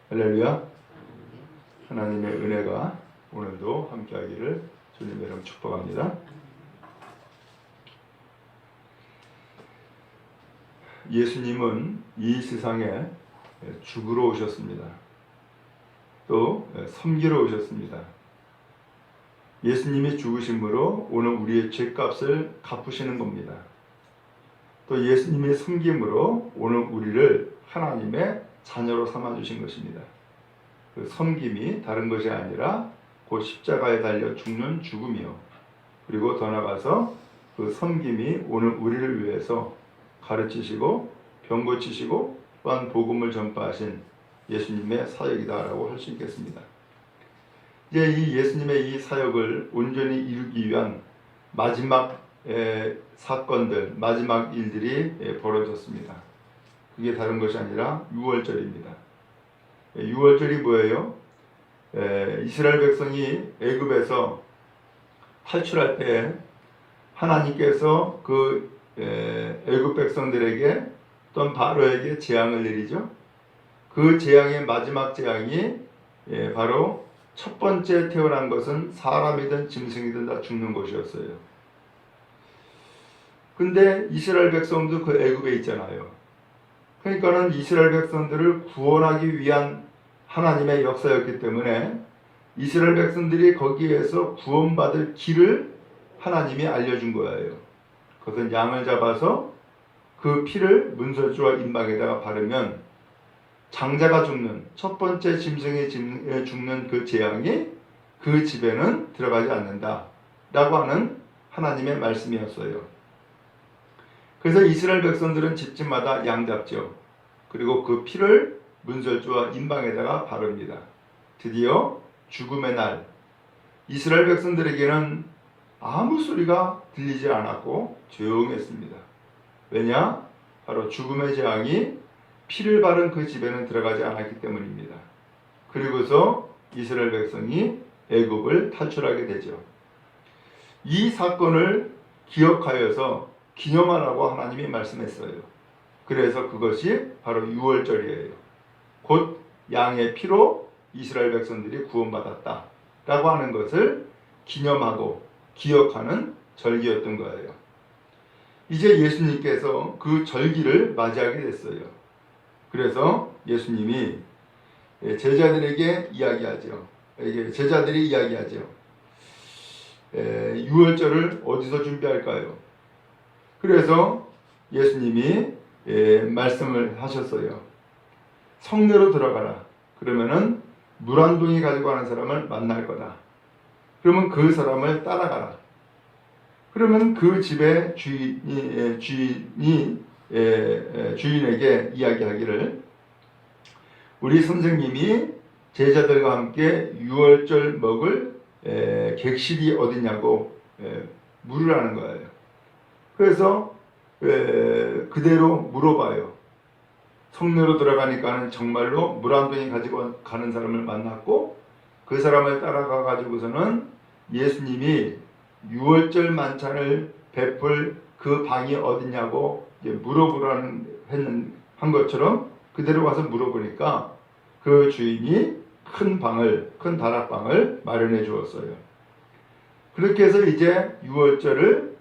할렐루야. 하나님의 은혜가 오늘도 함께하기를 주님의 이름 축복합니다. 예수님은 이 세상에 죽으러 오셨습니다. 또 섬기러 오셨습니다. 예수님이 죽으심으로 오늘 우리의 죄값을 갚으시는 겁니다. 또 예수님이 섬김으로 오늘 우리를 하나님의 자녀로 삼아주신 것입니다. 그 섬김이 다른 것이 아니라 곧 십자가에 달려 죽는 죽음이요. 그리고 더 나아가서 그 섬김이 오늘 우리를 위해서 가르치시고 병 고치시고 또한 복음을 전파하신 예수님의 사역이다라고 할 수 있겠습니다. 이제 이 예수님의 이 사역을 온전히 이루기 위한 마지막 사건들, 마지막 일들이 벌어졌습니다. 그게 다른 것이 아니라 유월절입니다. 유월절이 뭐예요? 이스라엘 백성이 애굽에서 탈출할 때 하나님께서 그 애굽 백성들에게 또는 바로에게 재앙을 내리죠. 그 재앙의 마지막 재앙이 바로 첫 번째 태어난 것은 사람이든 짐승이든 다 죽는 것이었어요. 근데 이스라엘 백성도 그 애굽에 있잖아요. 그러니까는 이스라엘 백성들을 구원하기 위한 하나님의 역사였기 때문에 이스라엘 백성들이 거기에서 구원받을 길을 하나님이 알려준 거예요. 그것은 양을 잡아서 그 피를 문설주와 임박에다가 바르면 장자가 죽는, 첫 번째 짐승이 죽는 그 재앙이 그 집에는 들어가지 않는다 라고 하는 하나님의 말씀이었어요. 그래서 이스라엘 백성들은 집집마다 양 잡죠. 그리고 그 피를 문설주와 임방에다가 바릅니다. 드디어 죽음의 날, 이스라엘 백성들에게는 아무 소리가 들리지 않았고 조용했습니다. 왜냐? 바로 죽음의 재앙이 피를 바른 그 집에는 들어가지 않았기 때문입니다. 그리고서 이스라엘 백성이 애굽을 탈출하게 되죠. 이 사건을 기억하여서 기념하라고 하나님이 말씀했어요. 그래서 그것이 바로 유월절이에요. 곧 양의 피로 이스라엘 백성들이 구원받았다 라고 하는 것을 기념하고 기억하는 절기였던 거예요. 이제 예수님께서 그 절기를 맞이하게 됐어요. 그래서 예수님이 제자들에게 이야기하죠. 제자들이 이야기하죠. 유월절을 어디서 준비할까요? 그래서 예수님이 말씀을 하셨어요. 성내로 들어가라. 그러면은 물 한 동이 가지고 가는 사람을 만날 거다. 그러면 그 사람을 따라가라. 그러면 그 집의 주인에게 이야기하기를 우리 선생님이 제자들과 함께 유월절 먹을 객실이 어디냐고 물으라는 거예요. 그래서 그대로 물어봐요. 성내로 들어가니까는 정말로 물 한 동이 가지고 가는 사람을 만났고 그 사람을 따라가 가지고서는 예수님이 유월절 만찬을 베풀 그 방이 어디냐고 물어보라는 한 것처럼 그대로 가서 물어보니까 그 주인이 큰 다락방을 마련해 주었어요. 그렇게 해서 이제 유월절을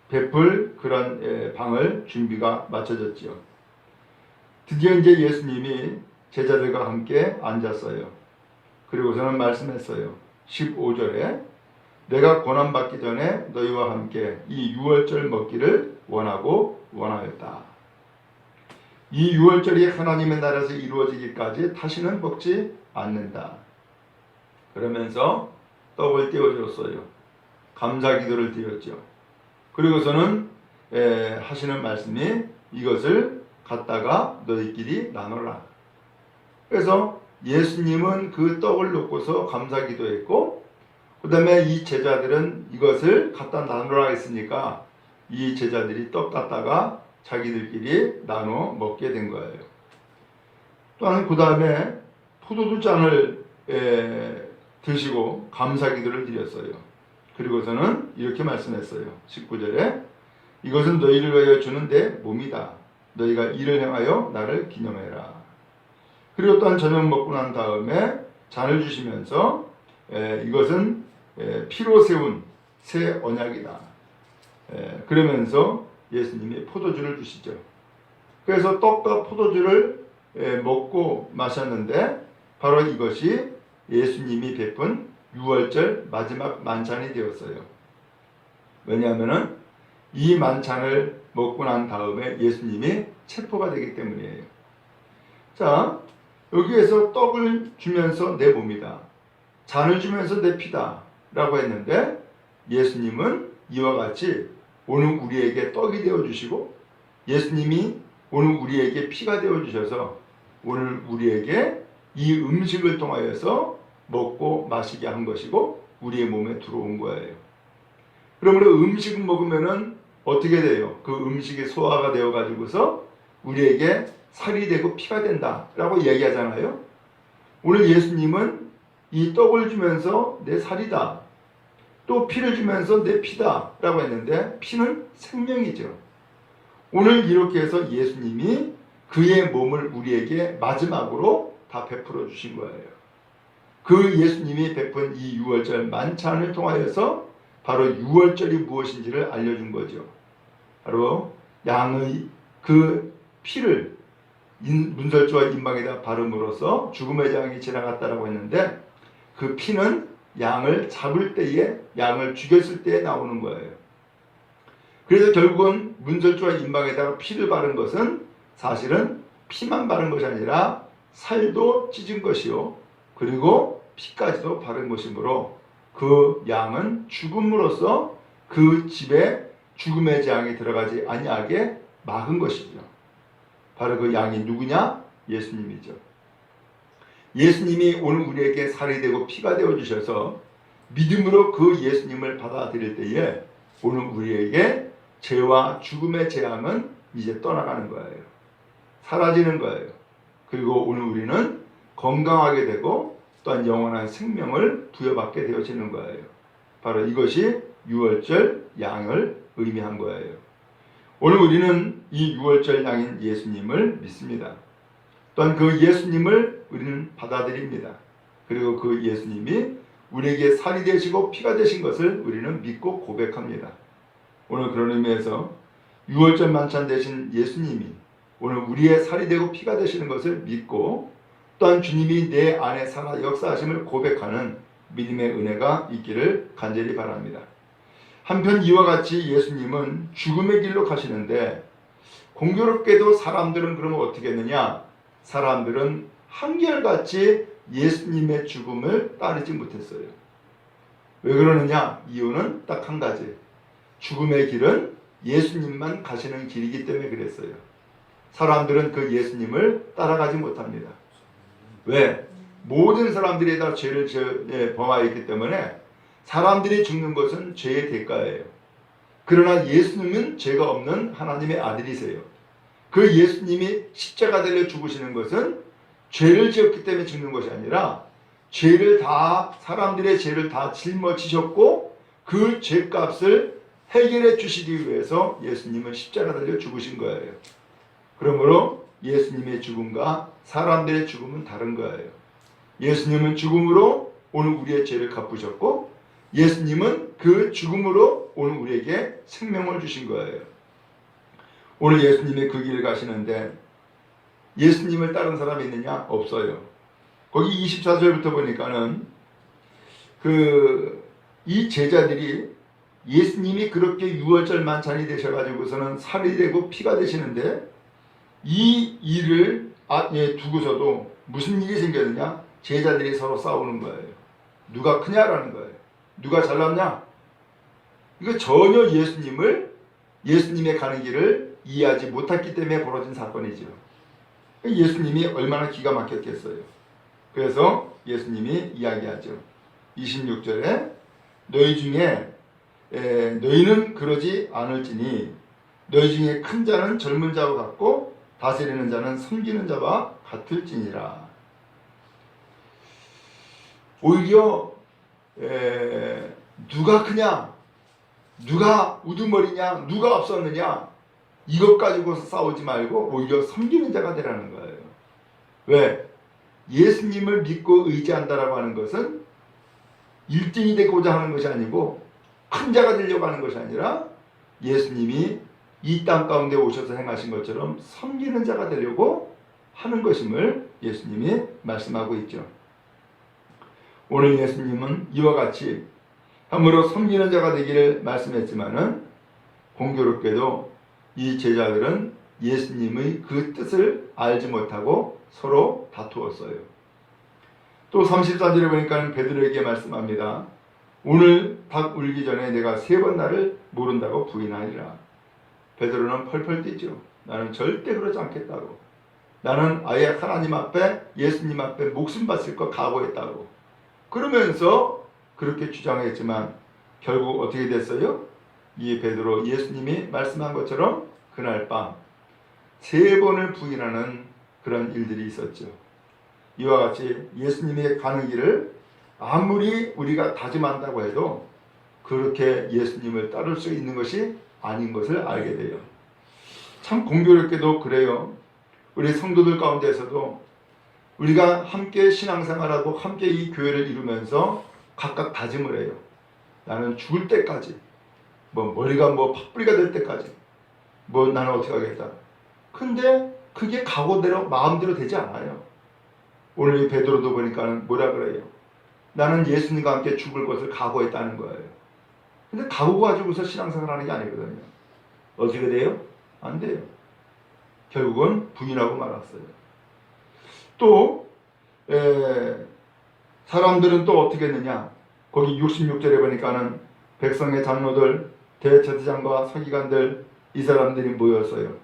베풀 그런 방을 준비가 마쳐졌죠. 드디어 이제 예수님이 제자들과 함께 앉았어요. 그리고서는 말씀했어요. 15절에 내가 고난받기 전에 너희와 함께 이 유월절 먹기를 원하였다. 이 유월절이 하나님의 나라에서 이루어지기까지 다시는 먹지 않는다. 그러면서 떡을 떼어줬어요. 감사 기도를 드렸죠. 그리고서는 하시는 말씀이 이것을 갖다가 너희끼리 나눠라. 그래서 예수님은 그 떡을 놓고서 감사 기도했고 그 다음에 이 제자들은 이것을 갖다 나누라 했으니까 이 제자들이 떡 갖다가 자기들끼리 나눠 먹게 된 거예요. 또한 그 다음에 포도주 잔을 드시고 감사 기도를 드렸어요. 그리고서는 이렇게 말씀했어요. 19절에 이것은 너희를 위하여 주는 내 몸이다. 너희가 이를 행하여 나를 기념해라. 그리고 또한 저녁 먹고 난 다음에 잔을 주시면서 이것은 피로 세운 새 언약이다. 그러면서 예수님이 포도주를 주시죠. 그래서 떡과 포도주를 먹고 마셨는데 바로 이것이 예수님이 베푼 유월절 마지막 만찬이 되었어요. 왜냐하면 이 만찬을 먹고 난 다음에 예수님이 체포가 되기 때문이에요. 자, 여기에서 떡을 주면서 내 몸이다, 잔을 주면서 내 피다 라고 했는데 예수님은 이와 같이 오늘 우리에게 떡이 되어주시고 예수님이 오늘 우리에게 피가 되어주셔서 오늘 우리에게 이 음식을 통하여서 먹고 마시게 한 것이고 우리의 몸에 들어온 거예요. 그러므로 음식을 먹으면은 어떻게 돼요? 그 음식이 소화가 되어 가지고서 우리에게 살이 되고 피가 된다 라고 얘기하잖아요. 오늘 예수님은 이 떡을 주면서 내 살이다, 또 피를 주면서 내 피다 라고 했는데 피는 생명이죠. 오늘 이렇게 해서 예수님이 그의 몸을 우리에게 마지막으로 다 베풀어 주신 거예요. 그 예수님이 베푼 이 유월절 만찬을 통하여서 바로 유월절이 무엇인지를 알려준 거죠. 바로 양의 그 피를 문설주와 임방에다 바름으로써 죽음의 재앙이 지나갔다라고 했는데 그 피는 양을 잡을 때에, 양을 죽였을 때에 나오는 거예요. 그래서 결국은 문설주와 임방에다가 피를 바른 것은 사실은 피만 바른 것이 아니라 살도 찢은 것이요, 그리고 피까지도 바른 것이므로 그 양은 죽음으로써 그 집에 죽음의 재앙이 들어가지 아니하게 막은 것이죠. 바로 그 양이 누구냐? 예수님이죠. 예수님이 오늘 우리에게 살이 되고 피가 되어 주셔서 믿음으로 그 예수님을 받아들일 때에 오늘 우리에게 죄와 죽음의 재앙은 이제 떠나가는 거예요. 사라지는 거예요. 그리고 오늘 우리는 건강하게 되고 또한 영원한 생명을 부여받게 되어지는 거예요. 바로 이것이 유월절 양을 의미한 거예요. 오늘 우리는 이 유월절 양인 예수님을 믿습니다. 또한 그 예수님을 우리는 받아들입니다. 그리고 그 예수님이 우리에게 살이 되시고 피가 되신 것을 우리는 믿고 고백합니다. 오늘 그런 의미에서 유월절 만찬 되신 예수님이 오늘 우리의 살이 되고 피가 되시는 것을 믿고 또한 주님이 내 안에 살아 역사하심을 고백하는 믿음의 은혜가 있기를 간절히 바랍니다. 한편 이와 같이 예수님은 죽음의 길로 가시는데 공교롭게도 사람들은 그러면 어떻게 했느냐? 사람들은 한결같이 예수님의 죽음을 따르지 못했어요. 왜 그러느냐? 이유는 딱 한 가지. 죽음의 길은 예수님만 가시는 길이기 때문에 그랬어요. 사람들은 그 예수님을 따라가지 못합니다. 왜? 모든 사람들이 다 죄를 범하였기 때문에 사람들이 죽는 것은 죄의 대가예요. 그러나 예수님은 죄가 없는 하나님의 아들이세요. 그 예수님이 십자가 달려 죽으시는 것은 죄를 지었기 때문에 죽는 것이 아니라 죄를 다, 사람들의 죄를 다 짊어지셨고 그 죄값을 해결해 주시기 위해서 예수님은 십자가 달려 죽으신 거예요. 그러므로 예수님의 죽음과 사람들의 죽음은 다른 거예요. 예수님은 죽음으로 오늘 우리의 죄를 갚으셨고 예수님은 그 죽음으로 오늘 우리에게 생명을 주신 거예요. 오늘 예수님이 그 길을 가시는데 예수님을 따른 사람이 있느냐? 없어요. 거기 24절부터 보니까는 이 제자들이 예수님이 그렇게 유월절 만찬이 되셔가지고서는 살이 되고 피가 되시는데 이 일을 두고서도 무슨 일이 생겼느냐? 제자들이 서로 싸우는 거예요. 누가 크냐라는 거예요. 누가 잘났냐? 이거 전혀 예수님의 가는 길을 이해하지 못했기 때문에 벌어진 사건이죠. 예수님이 얼마나 기가 막혔겠어요. 그래서 예수님이 이야기하죠. 26절에 너희 중에 너희는 그러지 않을지니 너희 중에 큰 자는 젊은 자와 같고 다스리는 자는 섬기는 자와 같을지니라. 오히려 누가 크냐, 누가 우두머리냐, 누가 앞섰느냐, 이것 가지고서 싸우지 말고 오히려 섬기는 자가 되라는 거예요. 왜? 예수님을 믿고 의지한다라고 하는 것은 1등이 되고자 하는 것이 아니고 큰 자가 되려고 하는 것이 아니라 예수님이 이 땅 가운데 오셔서 행하신 것처럼 섬기는 자가 되려고 하는 것임을 예수님이 말씀하고 있죠. 오늘 예수님은 이와 같이 참으로 섬기는 자가 되기를 말씀했지만은 공교롭게도 이 제자들은 예수님의 그 뜻을 알지 못하고 서로 다투었어요. 또 34절에 보니까 베드로에게 말씀합니다. 오늘 닭 울기 전에 내가 3번 나를 모른다고 부인하리라. 베드로는 펄펄 뛰죠. 나는 절대 그러지 않겠다고. 나는 아예 하나님 앞에, 예수님 앞에 목숨 바칠 거 각오했다고. 그러면서 그렇게 주장했지만 결국 어떻게 됐어요? 이 베드로, 예수님이 말씀한 것처럼 그날 밤 3번을 부인하는 그런 일들이 있었죠. 이와 같이 예수님의 가는 길을 아무리 우리가 다짐한다고 해도 그렇게 예수님을 따를 수 있는 것이 아닌 것을 알게 돼요. 참 공교롭게도 그래요. 우리 성도들 가운데서도 우리가 함께 신앙생활하고 함께 이 교회를 이루면서 각각 다짐을 해요. 나는 죽을 때까지, 머리가 팥뿌리가 될 때까지, 나는 어떻게 하겠다. 근데 그게 각오대로, 마음대로 되지 않아요. 오늘 이 베드로도 보니까 뭐라 그래요? 나는 예수님과 함께 죽을 것을 각오했다는 거예요. 근데 각오 가지고서 신앙생활 하는 게 아니거든요. 어떻게 돼요? 안 돼요. 결국은 부인하고 말았어요. 또 사람들은 또 어떻게 했느냐? 거기 66절에 보니까는 백성의 장로들, 대제사장과 서기관들, 이 사람들이 모였어요.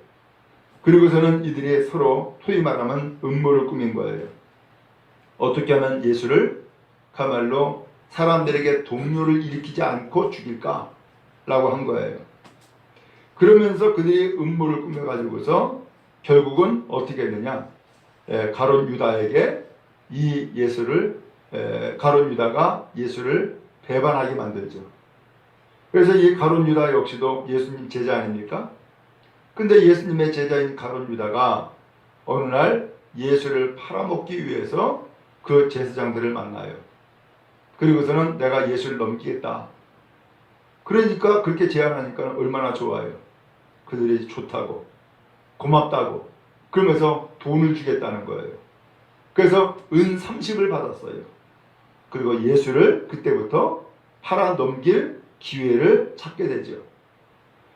그리고서는 이들이 서로 소위 말하면 음모를 꾸민 거예요. 어떻게 하면 예수를 가말로 사람들에게 동요를 일으키지 않고 죽일까? 라고 한 거예요. 그러면서 그들이 음모를 꾸며가지고서 결국은 어떻게 했느냐? 가룟 유다에게 이 예수를, 가룟 유다가 예수를 배반하게 만들죠. 그래서 이 가룟 유다 역시도 예수님 제자 아닙니까? 근데 예수님의 제자인 가룟 유다가 어느 날 예수를 팔아먹기 위해서 그 제사장들을 만나요. 그리고서는 내가 예수를 넘기겠다. 그러니까 그렇게 제안하니까 얼마나 좋아요. 그들이 좋다고, 고맙다고, 그러면서 돈을 주겠다는 거예요. 그래서 은 30을 받았어요. 그리고 예수를 그때부터 팔아 넘길 기회를 찾게 되죠.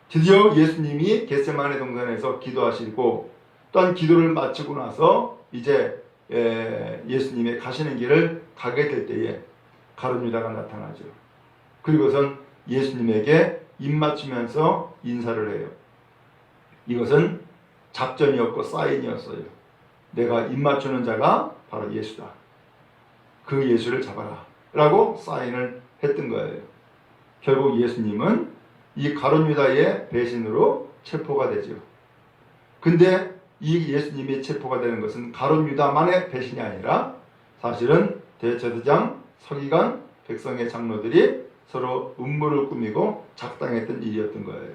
드디어 예수님이 겟세마네 동산에서 기도하시고 또한 기도를 마치고 나서 이제 예수님의 가시는 길을 가게 될 때에 가룟 유다가 나타나죠. 그리고선 예수님에게 입맞추면서 인사를 해요. 이것은 작전이었고 사인이었어요. 내가 입맞추는 자가 바로 예수다. 그 예수를 잡아라 라고 사인을 했던 거예요. 결국 예수님은 이 가룟 유다의 배신으로 체포가 되죠. 근데 이 예수님이 체포가 되는 것은 가룟 유다만의 배신이 아니라 사실은 대제사장, 서기관, 백성의 장로들이 서로 음모를 꾸미고 작당했던 일이었던 거예요.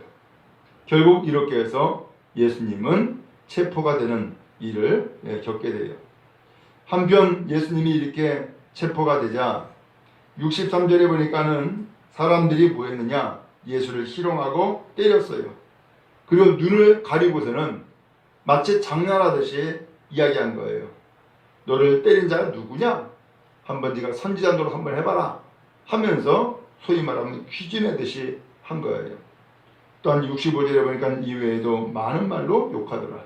결국 이렇게 해서 예수님은 체포가 되는 일을 겪게 돼요. 한편 예수님이 이렇게 체포가 되자 63절에 보니까는 사람들이 뭐 했느냐? 예수를 희롱하고 때렸어요. 그리고 눈을 가리고서는 마치 장난하듯이 이야기한 거예요. 너를 때린 자가 누구냐? 한번 네가 선지자 노릇 한번 해봐라 하면서 소위 말하면 퀴즈 내듯이 한 거예요. 또한 65절에 보니까 이외에도 많은 말로 욕하더라.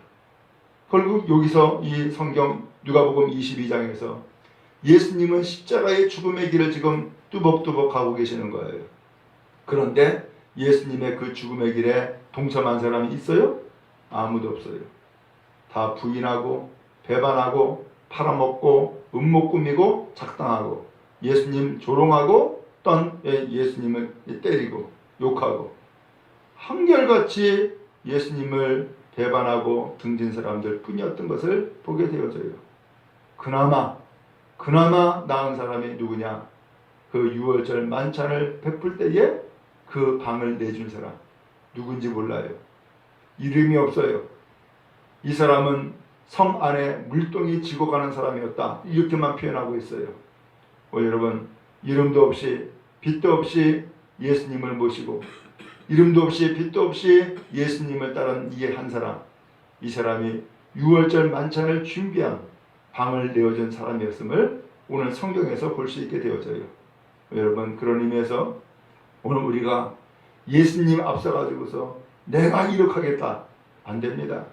결국 여기서 이 성경 누가복음 22장에서 예수님은 십자가의 죽음의 길을 지금 뚜벅뚜벅 가고 계시는 거예요. 그런데 예수님의 그 죽음의 길에 동참한 사람이 있어요? 아무도 없어요. 다 부인하고 배반하고 팔아먹고 음모 꾸미고 작당하고 예수님 조롱하고 또한 예수님을 때리고 욕하고 한결같이 예수님을 배반하고 등진 사람들 뿐이었던 것을 보게 되어져요. 그나마 나은 사람이 누구냐? 그 유월절 만찬을 베풀 때에 그 방을 내준 사람 누군지 몰라요. 이름이 없어요. 이 사람은 성 안에 물동이 지고 가는 사람이었다. 이렇게만 표현하고 있어요. 여러분, 이름도 없이 빚도 없이 예수님을 모시고 이름도 없이 빚도 없이 예수님을 따른 이 한 사람, 이 사람이 유월절 만찬을 준비한 방을 내어준 사람이었음을 오늘 성경에서 볼 수 있게 되어져요. 여러분, 그런 의미에서 오늘 우리가 예수님 앞서가지고서 내가 이룩하겠다, 안 됩니다.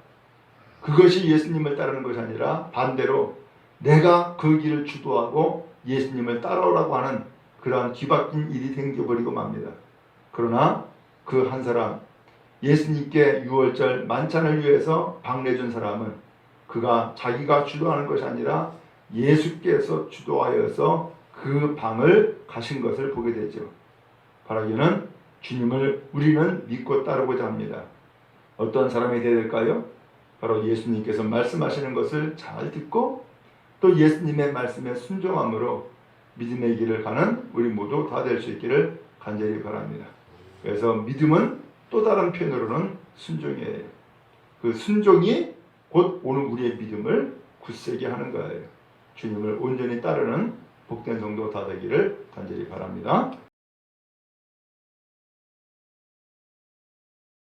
그것이 예수님을 따르는 것이 아니라 반대로 내가 그 길을 주도하고 예수님을 따라오라고 하는 그러한 뒤바뀐 일이 생겨버리고 맙니다. 그러나 그 한 사람, 예수님께 유월절 만찬을 위해서 방 내준 사람은 그가 자기가 주도하는 것이 아니라 예수께서 주도하여서 그 방을 가신 것을 보게 되죠. 바라기는 주님을 우리는 믿고 따르고자 합니다. 어떤 사람이 되어야 될까요? 바로 예수님께서 말씀하시는 것을 잘 듣고 또 예수님의 말씀에 순종함으로 믿음의 길을 가는 우리 모두 다 될 수 있기를 간절히 바랍니다. 그래서 믿음은 또 다른 표현으로는 순종이에요. 그 순종이 곧 오늘 우리의 믿음을 굳세게 하는 거예요. 주님을 온전히 따르는 복된 성도 다 되기를 간절히 바랍니다.